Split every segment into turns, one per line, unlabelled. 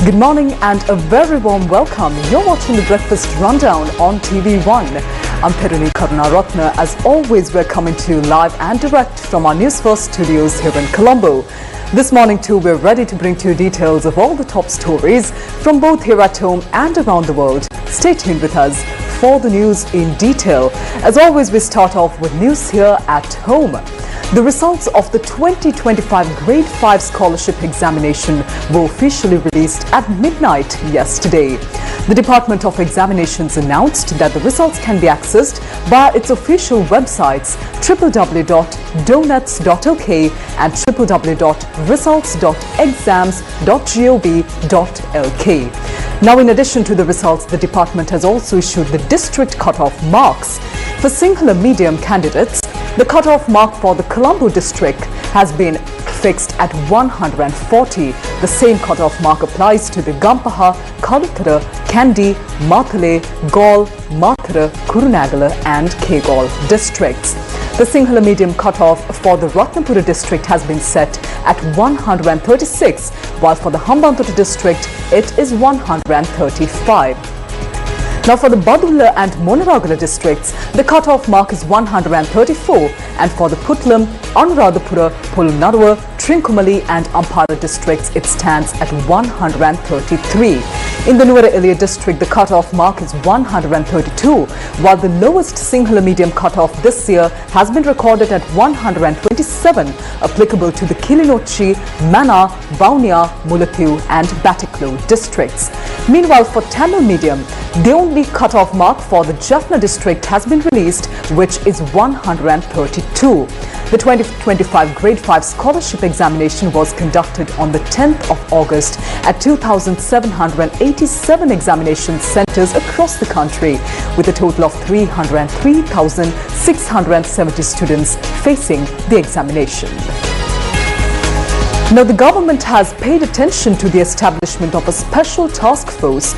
Good morning and a very warm welcome. You're watching the Breakfast Rundown on TV1. I'm Therunee Karunaratne. As always, we're coming to you live and direct from our Newsfirst studios here in Colombo. This morning too, we're ready to bring to you details of all the top stories from both here at home and around the world. Stay tuned with us for the news in detail. As always, we start off with news here at home. The results of the 2025 Grade 5 Scholarship Examination were officially released at midnight yesterday. The Department of Examinations announced that the results can be accessed via its official websites www.donets.lk and www.results.exams.gov.lk. Now, in addition to the results, the department has also issued the district cutoff marks. For singular medium candidates, the cutoff mark for the Colombo district has been fixed at 140. The same cutoff mark applies to the Gampaha, Kalutara, Kandy, Mathale, Gaul, Mathura, Kurunegala and Kegol districts. The singular medium cutoff for the Ratnapura district has been set at 136, while for the Hambantota district it is 135. Now, for the Badula and Monaragala districts, the cutoff mark is 134, and for the Putlam, Anuradhapura, Polunarua, Trincomalee and Ampara districts, it stands at 133. In the Nuwara Eliya district, the cutoff mark is 132, while the lowest singular medium cutoff this year has been recorded at 127, applicable to the Kilinochi, Mana, Vaunia, Mulathu and Batiklu districts. Meanwhile, for Tamil medium, the only cutoff mark for the Jaffna district has been released, which is 132. The 2025 Grade 5 Scholarship Examination was conducted on the 10th of August at 2,787 examination centres across the country, with a total of 303,670 students facing the examination. Now, the government has paid attention to the establishment of a special task force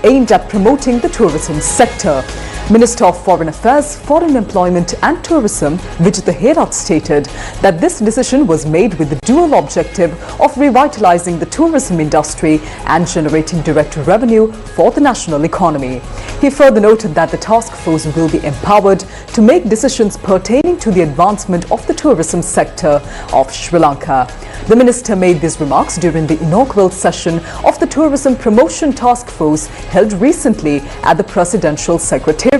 aimed at promoting the tourism sector. Minister of Foreign Affairs, Foreign Employment and Tourism, Vijitha Herat, stated that this decision was made with the dual objective of revitalizing the tourism industry and generating direct revenue for the national economy. He further noted that the task force will be empowered to make decisions pertaining to the advancement of the tourism sector of Sri Lanka. The minister made these remarks during the inaugural session of the Tourism Promotion Task Force held recently at the Presidential Secretariat.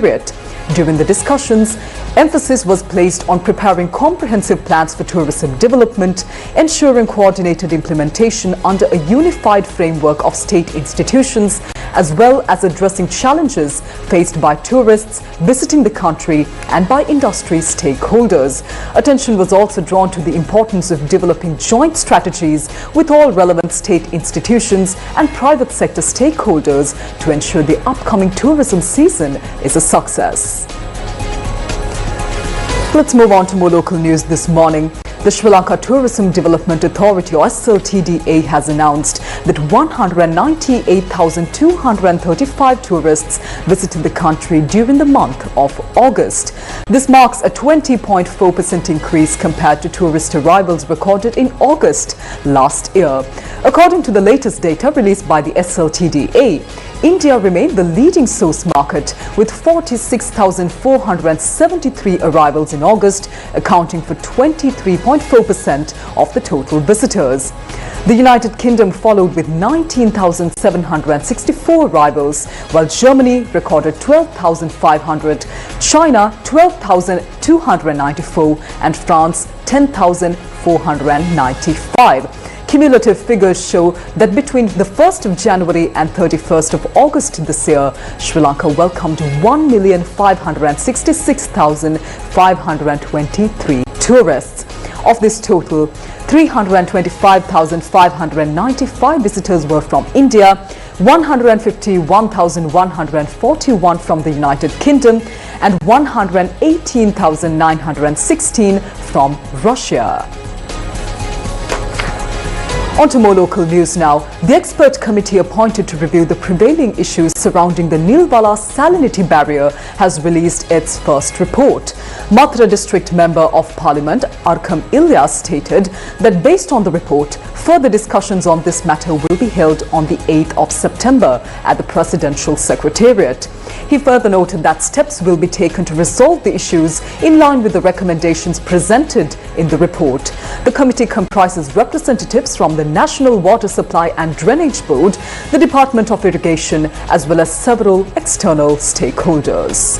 During the discussions, emphasis was placed on preparing comprehensive plans for tourism development, ensuring coordinated implementation under a unified framework of state institutions, as well as addressing challenges faced by tourists visiting the country and by industry stakeholders. Attention was also drawn to the importance of developing joint strategies with all relevant state institutions and private sector stakeholders to ensure the upcoming tourism season is a success. Let's move on to more local news this morning. The Sri Lanka Tourism Development Authority, or SLTDA, has announced that 198,235 tourists visited the country during the month of August. This marks a 20.4% increase compared to tourist arrivals recorded in August last year. According to the latest data released by the SLTDA, India remained the leading source market with 46,473 arrivals in August, accounting for 23.4% of the total visitors. The United Kingdom followed with 19,764 arrivals, while Germany recorded 12,500, China 12,294 and France 10,495. Cumulative figures show that between the 1st of January and 31st of August this year, Sri Lanka welcomed 1,566,523 tourists. Of this total, 325,595 visitors were from India, 151,141 from the United Kingdom, and 118,916 from Russia. On to more local news now. The expert committee appointed to review the prevailing issues surrounding the Nilbala salinity barrier has released its first report. Mathura District Member of Parliament Arkam Ilyas stated that based on the report, further discussions on this matter will be held on the 8th of September at the Presidential Secretariat. He further noted that steps will be taken to resolve the issues in line with the recommendations presented in the report. The committee comprises representatives from the National Water Supply and Drainage Board, the Department of Irrigation, as well as several external stakeholders.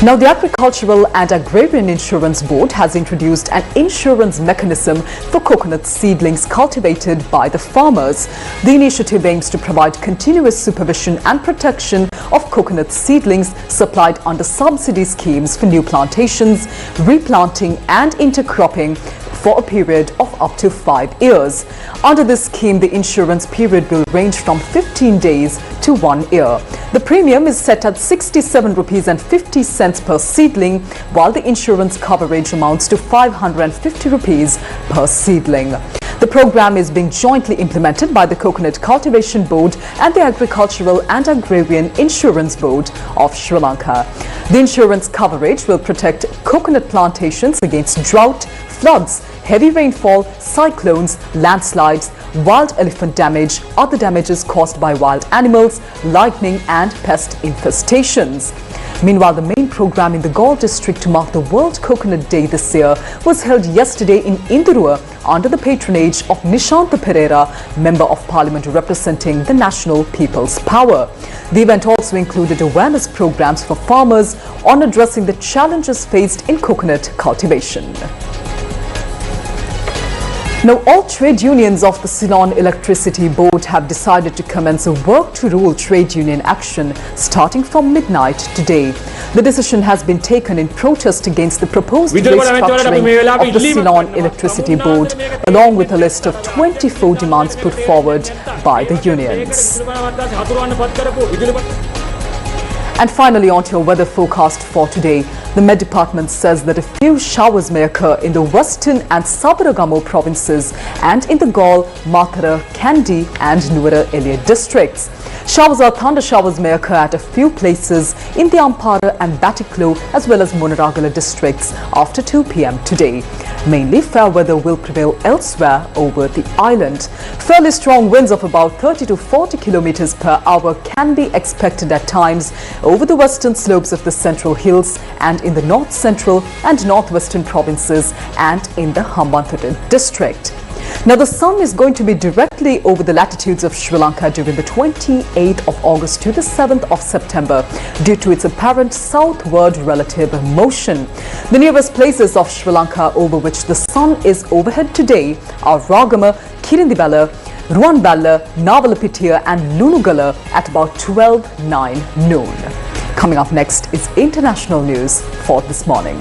Now, the Agricultural and Agrarian Insurance Board has introduced an insurance mechanism for coconut seedlings cultivated by the farmers. The initiative aims to provide continuous supervision and protection of coconut seedlings supplied under subsidy schemes for new plantations, replanting and intercropping for a period of up to 5 years. Under this scheme, the insurance period will range from 15 days to 1 year. The premium is set at 67 rupees and 50 cents per seedling, while the insurance coverage amounts to 550 rupees per seedling. The program is being jointly implemented by the Coconut Cultivation Board and the Agricultural and Agrarian Insurance Board of Sri Lanka. The insurance coverage will protect coconut plantations against drought, floods, heavy rainfall, cyclones, landslides, wild elephant damage, other damages caused by wild animals, lightning and pest infestations. Meanwhile, the main program in the Galle district to mark the World Coconut Day this year was held yesterday in Indurua under the patronage of Nishanta Pereira, Member of Parliament representing the National People's Power. The event also included awareness programs for farmers on addressing the challenges faced in coconut cultivation. Now, all trade unions of the Ceylon Electricity Board have decided to commence a work-to-rule trade union action starting from midnight today. The decision has been taken in protest against the proposed restructuring of the Ceylon Electricity Board, along with a list of 24 demands put forward by the unions. And finally, on to your weather forecast for today. The Met Department says that a few showers may occur in the western and Sabaragamo provinces and in the Galle, Mathura, Kandy and Nuwara Elia districts. Showers or thunder showers may occur at a few places in the Ampara and Batiklo as well as Munaragala districts after 2 p.m. today. Mainly fair weather will prevail elsewhere over the island. Fairly strong winds of about 30 to 40 kilometers per hour can be expected at times over the western slopes of the Central Hills and in the north central and northwestern provinces and in the Hambantota district. Now, the sun is going to be directly over the latitudes of Sri Lanka during the 28th of August to the 7th of September due to its apparent southward relative motion. The nearest places of Sri Lanka over which the sun is overhead today are Ragama, Kirindibala, Ruanbala, Navalapitiya and Lunugala at about 12:09 noon. Coming up next is international news for this morning.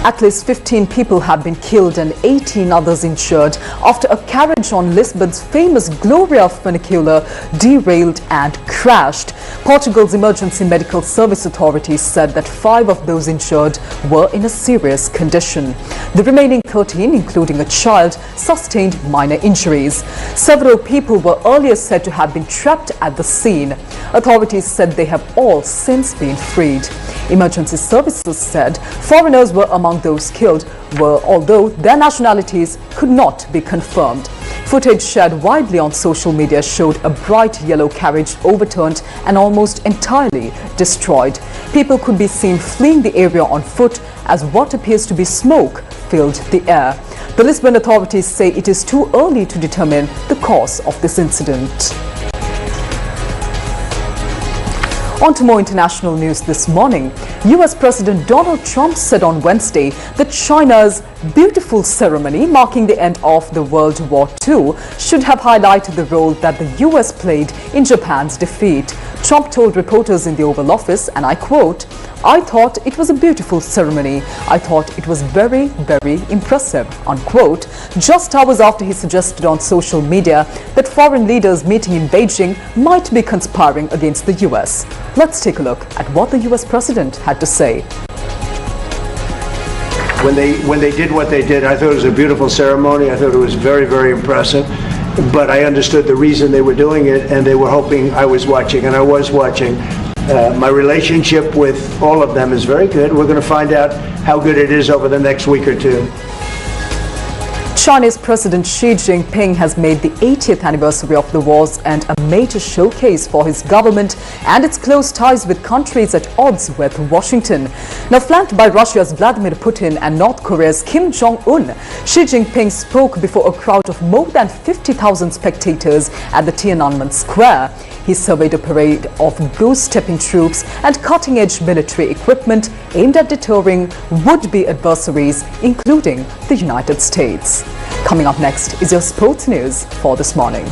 At least 15 people have been killed and 18 others injured after a carriage on Lisbon's famous Gloria funicular derailed and crashed. Portugal's Emergency Medical Service authorities said that 5 of those injured were in a serious condition. The remaining 13, including a child, sustained minor injuries. Several people were earlier said to have been trapped at the scene. Authorities said they have all since been freed. Emergency services said foreigners were among those killed, although their nationalities could not be confirmed. Footage shared widely on social media showed a bright yellow carriage overturned and almost entirely destroyed. People could be seen fleeing the area on foot as what appears to be smoke filled the air. The Lisbon authorities say it is too early to determine the cause of this incident. On to more international news this morning. US President Donald Trump said on Wednesday that China's beautiful ceremony marking the end of the World War II should have highlighted the role that the US played in Japan's defeat. Trump told reporters in the Oval Office, and I quote, "I thought it was a beautiful ceremony. I thought it was very, very impressive," unquote, just hours after he suggested on social media that foreign leaders meeting in Beijing might be conspiring against the US. Let's take a look at what the US president had to say.
When they did what they did, I thought it was a beautiful ceremony. I thought it was very, very impressive. But I understood the reason they were doing it, and they were hoping I was watching, and I was watching. My relationship with all of them is very good. We're going to find out how good it is over the next week or two.
Chinese President Xi Jinping has made the 80th anniversary of the wars and a major showcase for his government and its close ties with countries at odds with Washington. Now flanked by Russia's Vladimir Putin and North Korea's Kim Jong-un, Xi Jinping spoke before a crowd of more than 50,000 spectators at the Tiananmen Square. He surveyed a parade of goose-stepping troops and cutting-edge military equipment aimed at deterring would-be adversaries, including the United States. Coming up next is your sports news for this morning.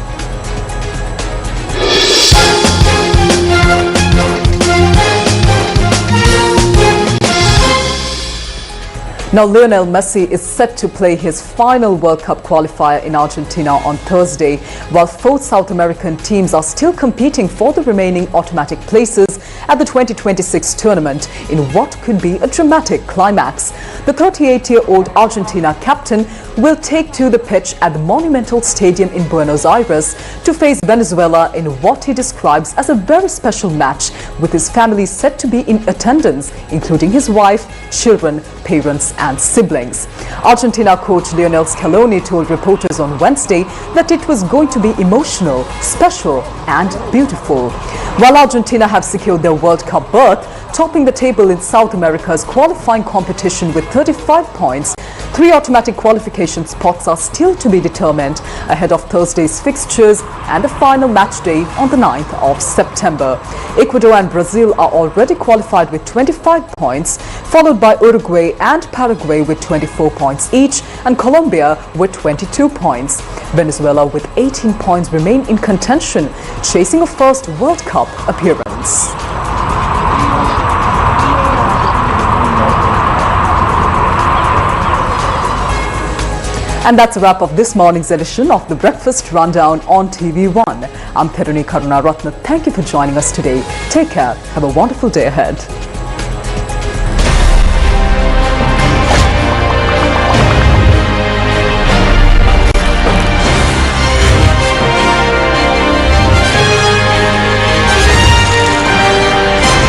Now, Lionel Messi is set to play his final World Cup qualifier in Argentina on Thursday, while 4 South American teams are still competing for the remaining automatic places at the 2026 tournament in what could be a dramatic climax. The 38-year-old Argentina captain will take to the pitch at the Monumental Stadium in Buenos Aires to face Venezuela in what he describes as a very special match, with his family set to be in attendance, including his wife, children, parents and siblings. Argentina coach Lionel Scaloni told reporters on Wednesday that it was going to be emotional, special and beautiful. While Argentina have secured their World Cup berth, topping the table in South America's qualifying competition with 35 points, 3 automatic qualification spots are still to be determined ahead of Thursday's fixtures and the final match day on the 9th of September. Ecuador and Brazil are already qualified with 25 points, followed by Uruguay and Paraguay with 24 points each, and Colombia with 22 points. Venezuela with 18 points remain in contention, chasing a first World Cup appearance. And that's a wrap of this morning's edition of the Breakfast Rundown on TV1. I'm Therunee Karunaratne. Thank you for joining us today. Take care. Have a wonderful day ahead.